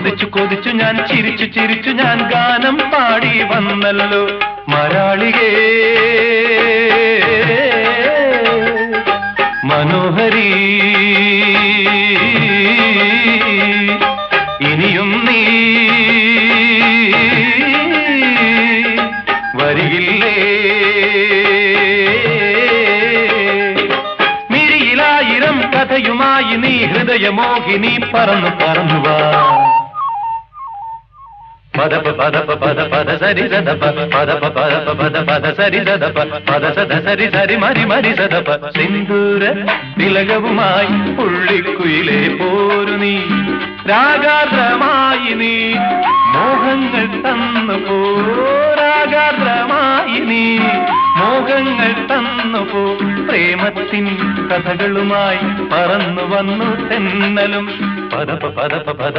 കൊതിച്ചു കൊതിച്ചു ഞാൻ ചിരിച്ചു ചിരിച്ചു ഞാൻ ഗാനം പാടി വന്നല്ലോ മരാളികേ മനോഹരി ഇനിയും നീ വരികില്ലേ മിഴിയിലായിരം കഥയുമായി നീ ഹൃദയമോഹിനി പറന്നു പറന്നുവാ പദപ പദപ പദ പദ സരി സദപ പദപ പദപ പദ പദ സരി സദപ പദ സദ സരി സരി മരി മരി സദപ സിന്ദൂര തിലകവുമായി പുള്ളിക്കുയിലേ പോരു നീ രാഗാർദ്രമായി നീ മോഹങ്ങൾ തന്നു പോ രാഗാർദ്രമായി നീ മോഹങ്ങൾ തന്നു പോ പ്രേമത്തിൻ കഥകളുമായി പറന്നു വന്നു തെന്നലും പദപ പദപ പദ